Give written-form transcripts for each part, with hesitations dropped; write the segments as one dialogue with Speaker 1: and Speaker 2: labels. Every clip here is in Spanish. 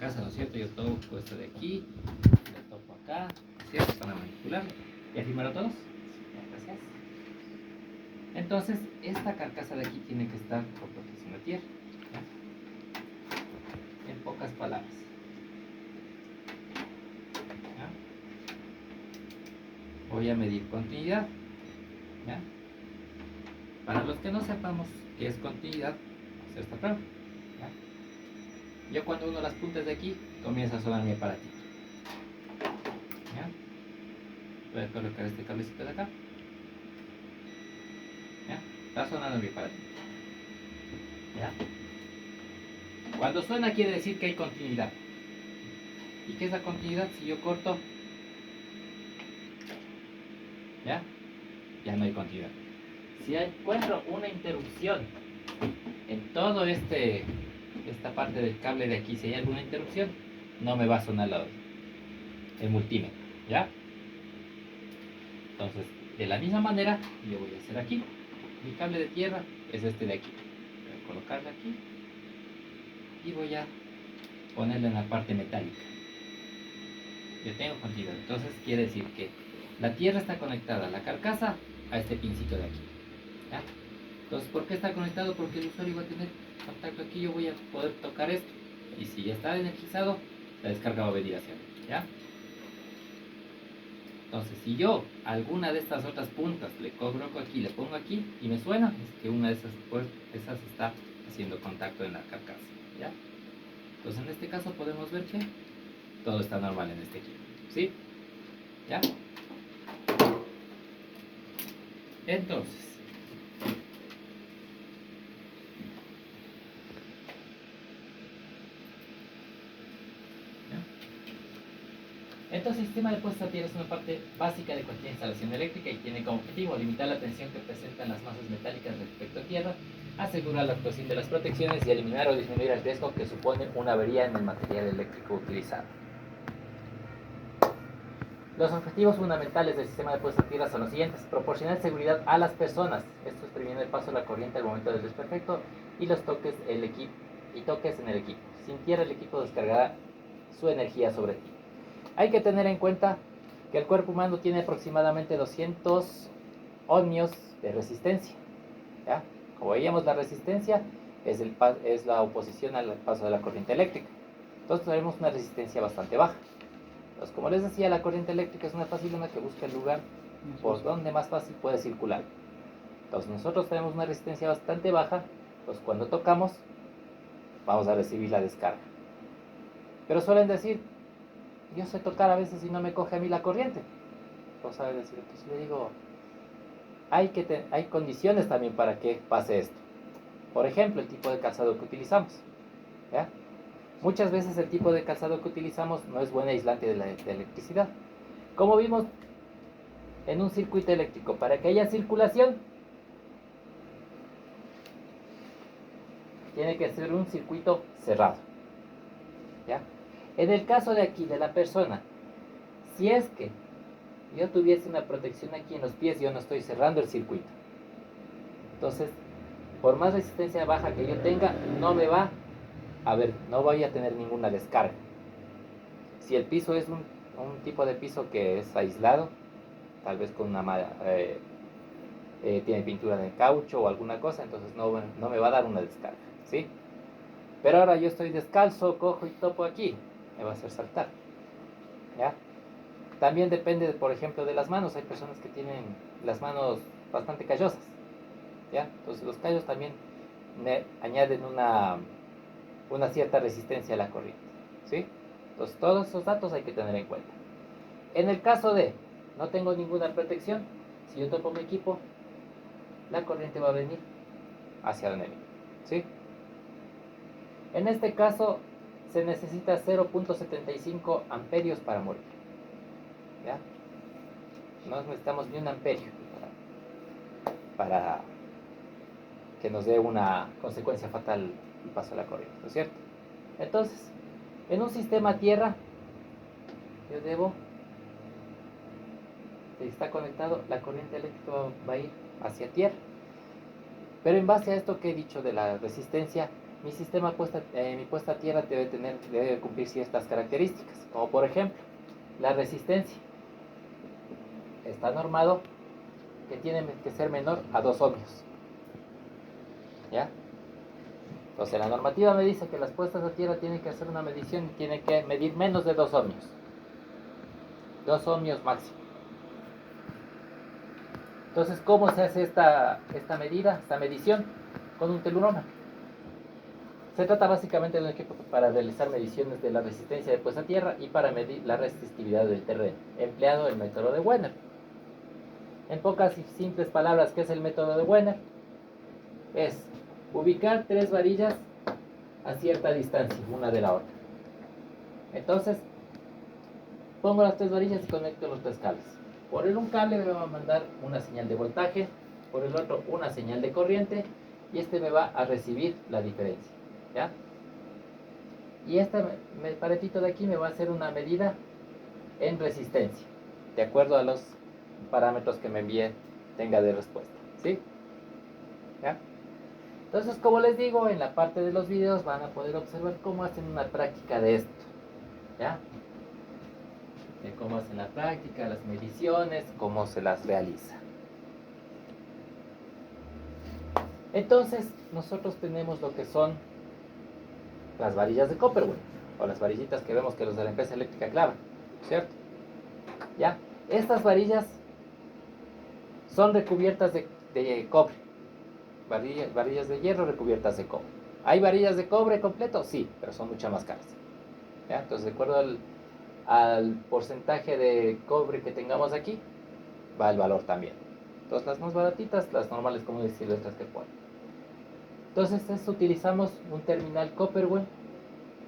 Speaker 1: carcasa, ¿no es cierto? Yo toco esto de aquí, lo toco acá, ¿no es cierto? Para manipularlo. ¿Ya firmaron todos? Gracias. Entonces, esta carcasa de aquí tiene que estar por protección de tierra. ¿Ya? En pocas palabras. ¿Ya? Voy a medir continuidad. ¿Ya? Para los que no sepamos qué es continuidad, vamos a hacer esta prueba. ¿Ya? Yo cuando uno las puntas de aquí, comienza a sonar mi aparatito. ¿Ya? Voy a colocar este cablecito de acá. ¿Ya? Está sonando mi aparatito. ¿Ya? Cuando suena quiere decir que hay continuidad. ¿Y qué es la continuidad? Si yo corto, ¿ya? Ya no hay continuidad. Si encuentro una interrupción en todo esta parte del cable de aquí, si hay alguna interrupción, no me va a sonar el multímetro, ¿ya? Entonces, de la misma manera, yo voy a hacer aquí. Mi cable de tierra es este de aquí. Voy a colocarle aquí y voy a ponerle en la parte metálica. Yo tengo continuidad, entonces quiere decir que la tierra está conectada a la carcasa a este pincito de aquí. ¿Ya? Entonces, ¿por qué está conectado? Porque el usuario va a tener contacto aquí, yo voy a poder tocar esto. Y si ya está energizado, la descarga va a venir hacia adentro. ¿Ya? Entonces, si yo a alguna de estas otras puntas le coloco aquí, le pongo aquí y me suena, es que una de esas está haciendo contacto en la carcasa. ¿Ya? Entonces, en este caso podemos ver que todo está normal en este equipo. ¿Sí? ¿Ya? Entonces, el sistema de puesta a tierra es una parte básica de cualquier instalación eléctrica y tiene como objetivo limitar la tensión que presentan las masas metálicas respecto a tierra, asegurar la actuación de las protecciones y eliminar o disminuir el riesgo que supone una avería en el material eléctrico utilizado. Los objetivos fundamentales del sistema de puesta a tierra son los siguientes: proporcionar seguridad a las personas, esto es previniendo el paso de la corriente al momento del desperfecto y los toques en el equipo. Sin tierra el equipo descargará su energía sobre ti. Hay que tener en cuenta que el cuerpo humano tiene aproximadamente 200 ohmios de resistencia. ¿Ya? Como veíamos, la resistencia es la oposición al paso de la corriente eléctrica. Entonces tenemos una resistencia bastante baja. Entonces, como les decía, la corriente eléctrica es una facilidad que busca el lugar por donde más fácil puede circular. Entonces nosotros tenemos una resistencia bastante baja, pues cuando tocamos vamos a recibir la descarga. Pero suelen decir, yo sé tocar a veces y no me coge a mí la corriente. Entonces le digo, hay condiciones también para que pase esto. Por ejemplo, el tipo de calzado que utilizamos. ¿Ya? Muchas veces el tipo de calzado que utilizamos no es buen aislante de la electricidad. Como vimos en un circuito eléctrico, para que haya circulación, tiene que ser un circuito cerrado. ¿Ya? En el caso de aquí, de la persona, si es que yo tuviese una protección aquí en los pies, yo no estoy cerrando el circuito. Entonces, por más resistencia baja que yo tenga, no voy a tener ninguna descarga. Si el piso es un tipo de piso que es aislado, tal vez con tiene pintura de caucho o alguna cosa, entonces no me va a dar una descarga, ¿sí? Pero ahora yo estoy descalzo, cojo y topo aquí, me va a hacer saltar, ¿ya? También depende, por ejemplo, de las manos. Hay personas que tienen las manos bastante callosas, ¿ya? Entonces los callos también añaden una cierta resistencia a la corriente, ¿sí? Entonces todos esos datos hay que tener en cuenta. En el caso de no tengo ninguna protección, si yo topo mi equipo, la corriente va a venir hacia el enemigo, ¿sí? En este caso se necesita 0.75 amperios para morir, ¿ya? No necesitamos ni un amperio para que nos dé una consecuencia fatal el paso de la corriente, ¿no es cierto? Entonces, en un sistema tierra, si está conectado, la corriente eléctrica va a ir hacia tierra. Pero en base a esto que he dicho de la resistencia, mi sistema mi puesta a tierra debe cumplir ciertas características, como por ejemplo, la resistencia. Está normado que tiene que ser menor a 2 ohmios. ¿Ya? Entonces la normativa me dice que las puestas a tierra tienen que hacer una medición y tienen que medir menos de 2 ohmios. 2 ohmios máximo. Entonces, ¿cómo se hace esta medida, esta medición? Con un telurómetro. Se trata básicamente de un equipo para realizar mediciones de la resistencia de puesta a tierra y para medir la resistividad del terreno, empleado el método de Wenner. En pocas y simples palabras, ¿qué es el método de Wenner? Es ubicar 3 varillas a cierta distancia, una de la otra. Entonces, pongo las 3 varillas y conecto los 3 cables. Por un cable me va a mandar una señal de voltaje, por el otro una señal de corriente, y este me va a recibir la diferencia. ¿Ya? Y este paretito de aquí me va a hacer una medida en resistencia, de acuerdo a los parámetros que me envíe tenga de respuesta. ¿Sí? ¿Ya? Entonces, como les digo, en la parte de los videos van a poder observar cómo hacen una práctica de esto. ¿Ya? De cómo hacen la práctica, las mediciones, cómo se las realiza. Entonces, nosotros tenemos lo que son las varillas de Copperwell, o las varillitas que vemos que los de la empresa eléctrica clavan, ¿cierto? ¿Ya? Estas varillas son recubiertas de cobre, varillas de hierro recubiertas de cobre. ¿Hay varillas de cobre completo? Sí, pero son mucho más caras. ¿Ya? Entonces, de acuerdo al porcentaje de cobre que tengamos aquí, va el valor también. Entonces, las más baratitas, las normales comunes y silvestres que ponen. Entonces, utilizamos un terminal Copperwell,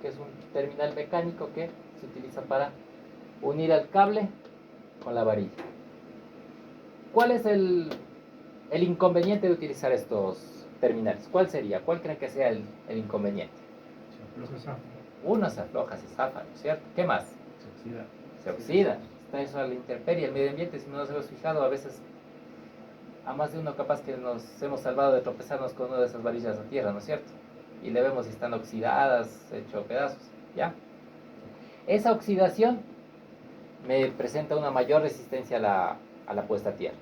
Speaker 1: que es un terminal mecánico que se utiliza para unir el cable con la varilla. ¿Cuál es el inconveniente de utilizar estos terminales? ¿Cuál sería? ¿Cuál creen que sea el inconveniente? Uno se afloja, se zafa, ¿no es cierto? ¿Qué más? Se oxida. Está eso a la intemperie, el medio ambiente, si no nos hemos fijado, a veces a más de uno capaz que nos hemos salvado de tropezarnos con una de esas varillas a tierra, ¿no es cierto? Y le vemos si están oxidadas, hecho pedazos, ¿ya? Esa oxidación me presenta una mayor resistencia a la puesta a tierra.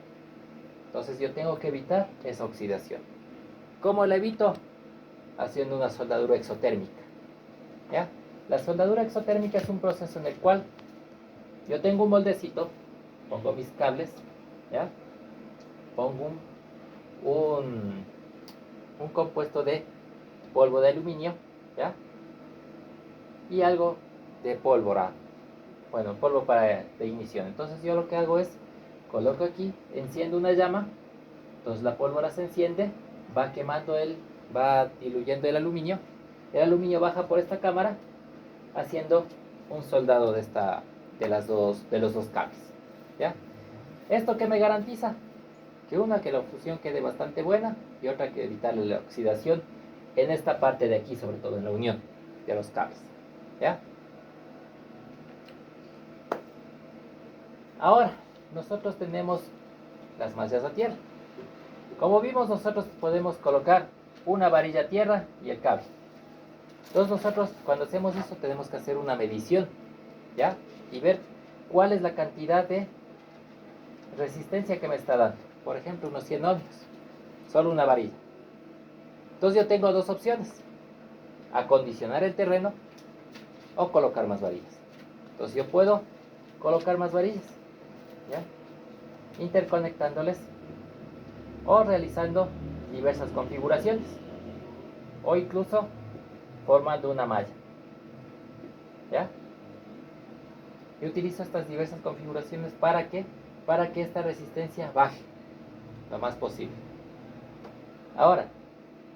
Speaker 1: Entonces yo tengo que evitar esa oxidación. ¿Cómo la evito? Haciendo una soldadura exotérmica, ¿ya? La soldadura exotérmica es un proceso en el cual yo tengo un moldecito, pongo mis cables, ¿ya? Pongo un compuesto de polvo de aluminio, ¿ya? Y algo de pólvora, bueno, polvo de ignición. Entonces yo lo que hago es, coloco aquí, enciendo una llama, entonces la pólvora se enciende, va quemando va diluyendo el aluminio baja por esta cámara, haciendo un soldado de los dos cables, ¿ya? ¿Esto qué me garantiza? Que la fusión quede bastante buena, y otra que evitarle la oxidación en esta parte de aquí, sobre todo en la unión de los cables, ¿ya? Ahora, nosotros tenemos las mallas a tierra. Como vimos, nosotros podemos colocar una varilla a tierra y el cable. Entonces nosotros, cuando hacemos eso, tenemos que hacer una medición, ¿ya? Y ver cuál es la cantidad de resistencia que me está dando. Por ejemplo, unos 100 ohmios, solo una varilla. Entonces yo tengo dos opciones: acondicionar el terreno o colocar más varillas. Entonces yo puedo colocar más varillas, ¿ya? Interconectándoles o realizando diversas configuraciones, o incluso formando una malla, ¿ya? Yo utilizo estas diversas configuraciones para que esta resistencia baje lo más posible. Ahora,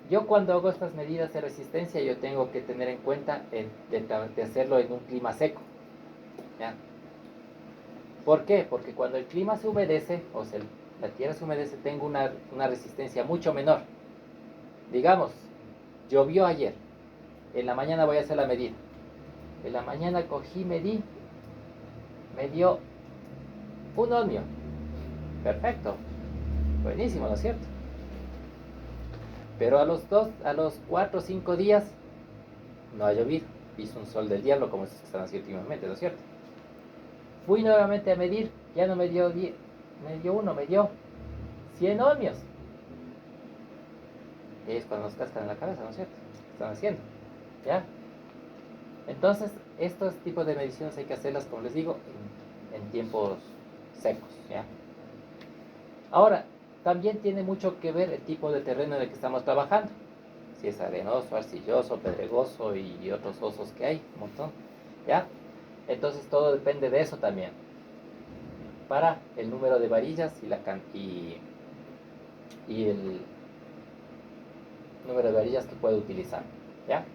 Speaker 1: yo cuando hago estas medidas de resistencia, yo tengo que tener en cuenta de hacerlo en un clima seco, ¿ya? ¿Por qué? Porque cuando el clima se humedece, o sea, la tierra se humedece, tengo una resistencia mucho menor. Digamos, llovió ayer, en la mañana voy a hacer la medida. En la mañana cogí, medí, me dio 1 ohmio. Perfecto, buenísimo, ¿no es cierto? Pero a los 4 o 5 días no ha llovido. Hizo un sol del diablo como estos que están así últimamente, ¿no es cierto? Fui nuevamente a medir, ya no me dio 10, me dio uno, me dio 100 ohmios. Y es cuando nos cascan en la cabeza, ¿no es cierto? ¿Qué están haciendo? ¿Ya? Entonces, estos tipos de mediciones hay que hacerlas, como les digo, en tiempos secos, ¿ya? Ahora, también tiene mucho que ver el tipo de terreno en el que estamos trabajando. Si es arenoso, arcilloso, pedregoso y otros osos que hay, un montón, ¿ya? Entonces todo depende de eso también. Para el número de varillas y el número de varillas que puede utilizar, ¿ya?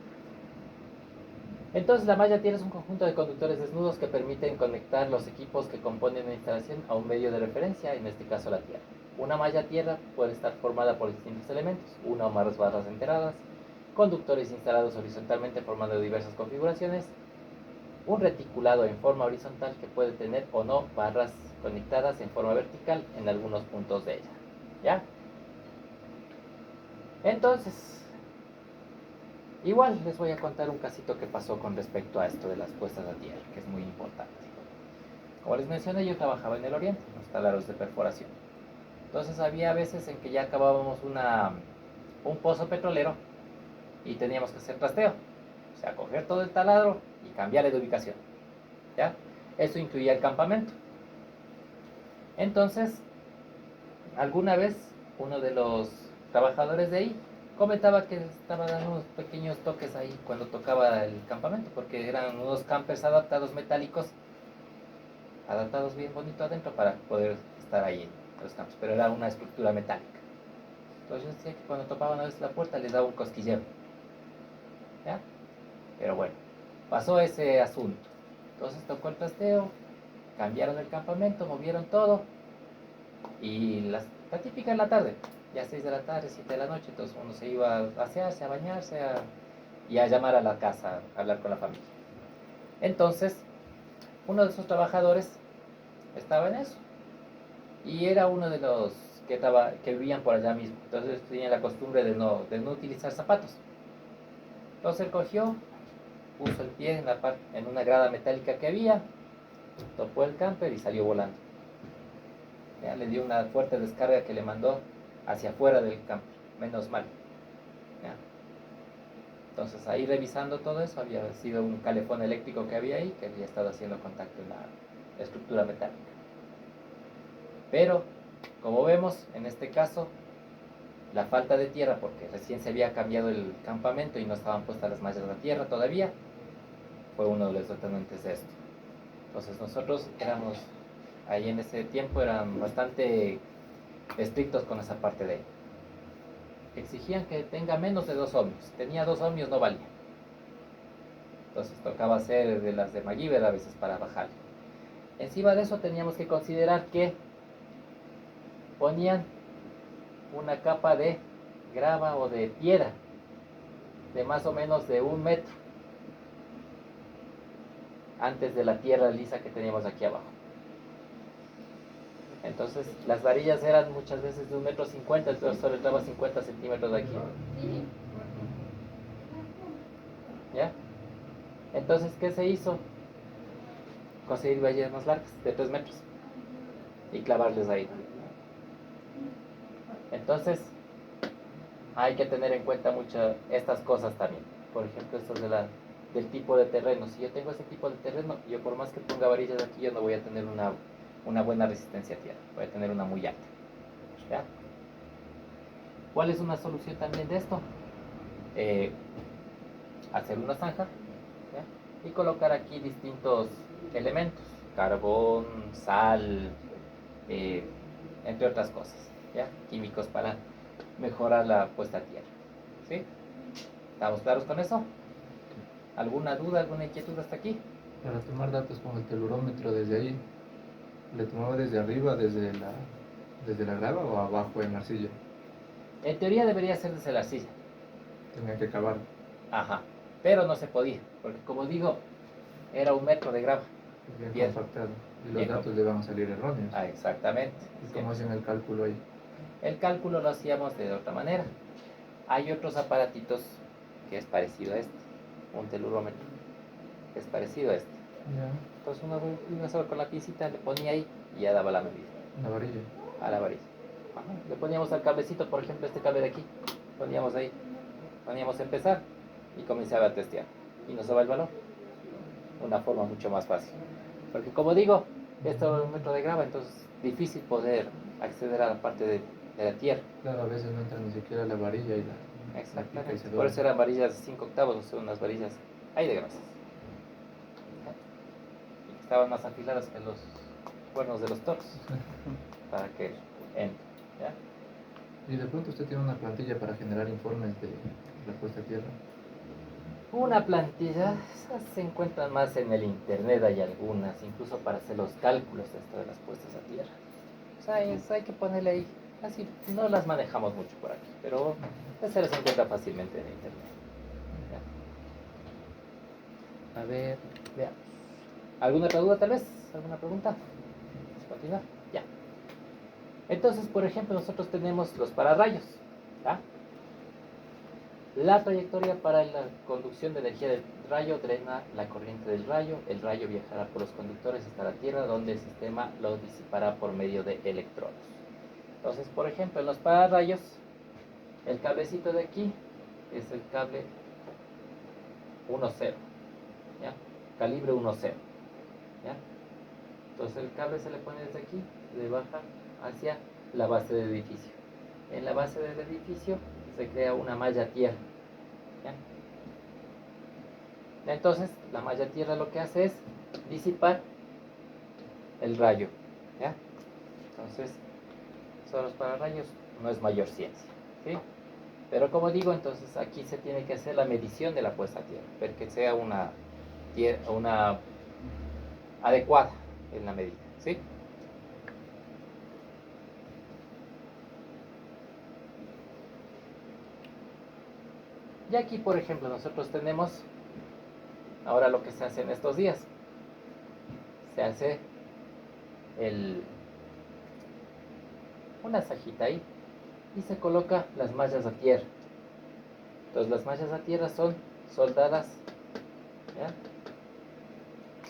Speaker 1: Entonces la malla tierra es un conjunto de conductores desnudos que permiten conectar los equipos que componen la instalación a un medio de referencia, en este caso la tierra. Una malla tierra puede estar formada por distintos elementos, una o más barras enteradas, conductores instalados horizontalmente formando diversas configuraciones, un reticulado en forma horizontal que puede tener o no barras conectadas en forma vertical en algunos puntos de ella, ¿ya? Entonces, igual les voy a contar un casito que pasó con respecto a esto de las puestas a tierra, que es muy importante. Como les mencioné, yo trabajaba en el oriente, en los taladros de perforación. Entonces había veces en que ya acabábamos un pozo petrolero y teníamos que hacer trasteo. O sea, coger todo el taladro y cambiarle de ubicación, ¿ya? Eso incluía el campamento. Entonces, alguna vez uno de los trabajadores de ahí comentaba que estaba dando unos pequeños toques ahí cuando tocaba el campamento, porque eran unos campers adaptados metálicos, adaptados bien bonito adentro para poder estar ahí en los campos, pero era una estructura metálica. Entonces yo decía que cuando topaban a veces la puerta les daba un cosquilleo, ¿ya? Pero bueno, pasó ese asunto. Entonces tocó el trasteo, cambiaron el campamento, movieron todo y la típica en la tarde, ya 6 de la tarde, 7 de la noche, entonces uno se iba a asearse, a bañarse y a llamar a la casa, a hablar con la familia. Entonces, uno de esos trabajadores estaba en eso y era uno de los que vivían por allá mismo, entonces tenía la costumbre de no utilizar zapatos. Entonces él cogió, puso el pie en una grada metálica que había, topó el camper y salió volando. Ya, le dio una fuerte descarga que le mandó hacia afuera del camper, menos mal. Ya. Entonces ahí revisando todo eso, había sido un calefón eléctrico que había ahí, que había estado haciendo contacto en la estructura metálica. Pero, como vemos, en este caso, la falta de tierra, porque recién se había cambiado el campamento y no estaban puestas las mallas de la tierra todavía, fue uno de los detonantes de esto. Entonces nosotros éramos, ahí en ese tiempo eran bastante estrictos con esa parte de él. Exigían que tenga menos de 2 ohmios. Si tenía 2 ohmios no valía. Entonces tocaba hacer de las de MacGyver a veces para bajar. Encima de eso teníamos que considerar que ponían una capa de grava o de piedra de más o menos de 1 metro antes de la tierra lisa que teníamos aquí abajo. Entonces las varillas eran muchas veces de 1,50 m, entonces solo entraba 50 centímetros de aquí. ¿Ya? Entonces, ¿qué se hizo? Conseguir varillas más largas, de 3 metros, y clavarles ahí. Entonces, hay que tener en cuenta mucho estas cosas también. Por ejemplo, esto del tipo de terreno. Si yo tengo ese tipo de terreno, yo por más que ponga varillas aquí, yo no voy a tener una buena resistencia a tierra. Voy a tener una muy alta. ¿Ya? ¿Cuál es una solución también de esto? Hacer una zanja, ¿ya? Y colocar aquí distintos elementos. Carbón, sal, entre otras cosas, ¿ya? Químicos para mejorar la puesta a tierra. ¿Sí? ¿Estamos claros con eso? ¿Alguna duda, alguna inquietud hasta aquí?
Speaker 2: Para tomar datos con el telurómetro desde ahí, ¿le tomaba desde arriba, desde la grava o abajo en la arcilla?
Speaker 1: En teoría debería ser desde la arcilla.
Speaker 2: Tenía que cavar.
Speaker 1: Ajá. Pero no se podía, porque como digo, era 1 metro de grava.
Speaker 2: Bien
Speaker 1: Piedra.
Speaker 2: compactado. Y los
Speaker 1: Bien
Speaker 2: datos le van a salir erróneos.
Speaker 1: Ah, exactamente.
Speaker 2: ¿Y cómo hacen el cálculo ahí?
Speaker 1: El cálculo lo hacíamos de otra manera. Hay otros aparatitos que es parecido a este, un telurómetro, que es parecido a este.
Speaker 2: Ya.
Speaker 1: Entonces uno solo con la pincita le ponía ahí y ya daba la medida
Speaker 2: La varilla.
Speaker 1: a la varilla. Ajá. Le poníamos al cablecito, por ejemplo, este cable de aquí, poníamos ahí, poníamos empezar y comenzaba a testear y nos daba el valor. Una forma mucho más fácil. Porque como digo, esto es un metro de grava, entonces difícil poder acceder a la parte de la tierra.
Speaker 2: Claro, a veces no entra ni siquiera la varilla y la pica y
Speaker 1: Exactamente.
Speaker 2: se
Speaker 1: Por
Speaker 2: duerme.
Speaker 1: eso eran varillas de 5 octavos, o sea, unas varillas ahí de grasas. Y estaban más afiladas que los cuernos de los toros para que entre. ¿Ya?
Speaker 2: Y de pronto usted tiene una plantilla para generar informes de la puesta a tierra.
Speaker 1: Una plantilla, esas se encuentran más en el internet, hay algunas, incluso para hacer los cálculos de esto de las puestas a tierra. O sea, hay que ponerle ahí, así no las manejamos mucho por aquí, pero se las encuentra fácilmente en internet. ¿Ya? A ver, veamos. ¿Alguna otra duda tal vez? ¿Alguna pregunta? ¿Vamos a continuar? Ya. Entonces, por ejemplo, nosotros tenemos los pararrayos. ¿Ya? La trayectoria para la conducción de energía del rayo drena la corriente del rayo. El rayo viajará por los conductores hasta la Tierra, donde el sistema lo disipará por medio de electrones. Entonces, por ejemplo, en los pararrayos, el cablecito de aquí es el cable 1,0, ¿ya? Calibre 1,0, ¿ya? Entonces el cable se le pone desde aquí, le baja hacia la base del edificio. En la base del edificio se crea una malla tierra, ¿ya? Entonces la malla tierra lo que hace es disipar el rayo, ¿ya? Entonces, son los pararrayos, no es mayor ciencia, ¿sí? Pero como digo, entonces aquí se tiene que hacer la medición de la puesta a tierra, para que sea una adecuada en la medida, ¿sí? Y aquí, por ejemplo, nosotros tenemos ahora lo que se hace en estos días. Se hace una sajita ahí y se coloca las mallas a tierra. Entonces las mallas a tierra son soldadas, ¿ya?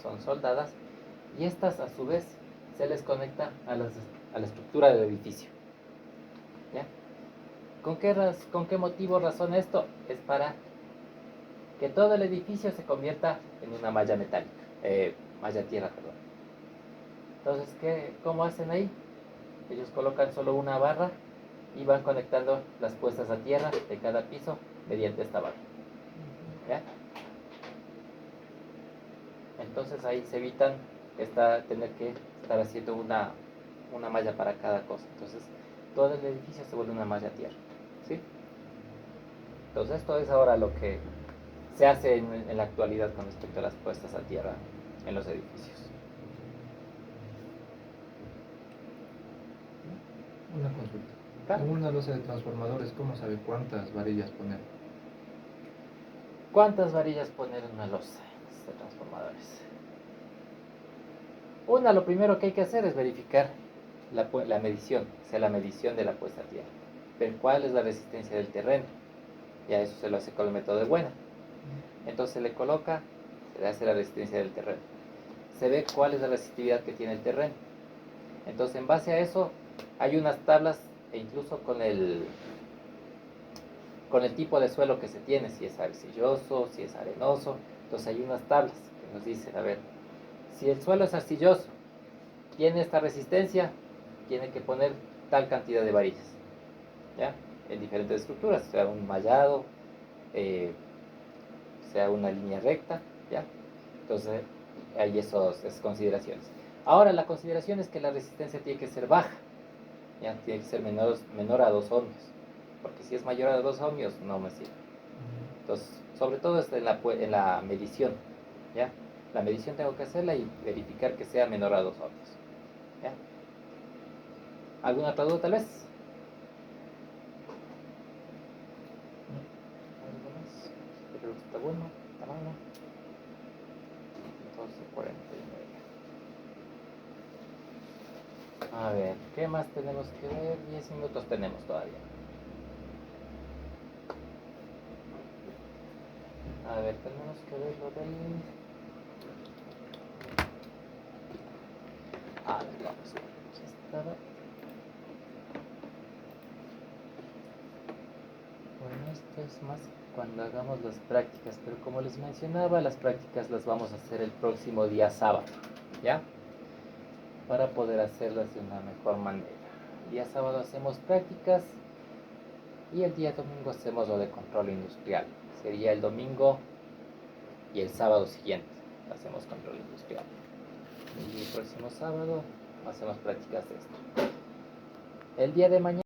Speaker 1: Son soldadas y estas a su vez se les conecta a la estructura del edificio, ¿ya? ¿Con qué motivo razón esto? Es para que todo el edificio se convierta en una malla metálica, malla tierra, perdón. Entonces, ¿cómo hacen ahí? Ellos colocan solo una barra y van conectando las puestas a tierra de cada piso mediante esta barra, ¿ya? Entonces ahí se evitan tener que estar haciendo una malla para cada cosa. Entonces todo el edificio se vuelve una malla tierra, ¿sí? Entonces esto es ahora lo que se hace en la actualidad con respecto a las puestas a tierra en los edificios.
Speaker 2: Una consulta.
Speaker 1: ¿Claro?
Speaker 2: En una losa de transformadores, ¿cómo sabe cuántas varillas poner?
Speaker 1: ¿Cuántas varillas poner en una losa de transformadores? Lo primero que hay que hacer es verificar la medición, o sea, la medición de la puesta a tierra. Ver cuál es la resistencia del terreno. Ya eso se lo hace con el método de Buena. Entonces se le hace la resistencia del terreno. Se ve cuál es la resistividad que tiene el terreno. Entonces en base a eso hay unas tablas e incluso con el tipo de suelo que se tiene, si es arcilloso, si es arenoso. Entonces hay unas tablas que nos dicen, a ver, si el suelo es arcilloso, tiene esta resistencia, tiene que poner tal cantidad de varillas, ¿ya? En diferentes estructuras, sea un mallado, sea una línea recta, ¿ya? Entonces hay esas consideraciones. Ahora la consideración es que la resistencia tiene que ser baja, ¿ya? Tiene que ser menor a 2 ohmios, porque si es mayor a 2 ohmios no me sirve. Entonces, sobre todo está en la medición, ¿ya? La medición tengo que hacerla y verificar que sea menor a 2 ohmios, ¿ya? ¿Alguna otra duda tal vez? ¿Algo más? Creo que está bueno, está malo. 12:49. A ver, ¿qué más tenemos que ver? 10 minutos tenemos todavía. A ver, tenemos que ver lo del... A ver, vamos a ver. Aquí estaba. Bueno, esto es más cuando hagamos las prácticas, pero como les mencionaba, las prácticas las vamos a hacer el próximo día sábado, ¿ya? Para poder hacerlas de una mejor manera. El día sábado hacemos prácticas y el día domingo hacemos lo de control industrial. Sería el domingo y el sábado siguiente hacemos control industrial. Y el próximo sábado hacemos prácticas de esto. El día de mañana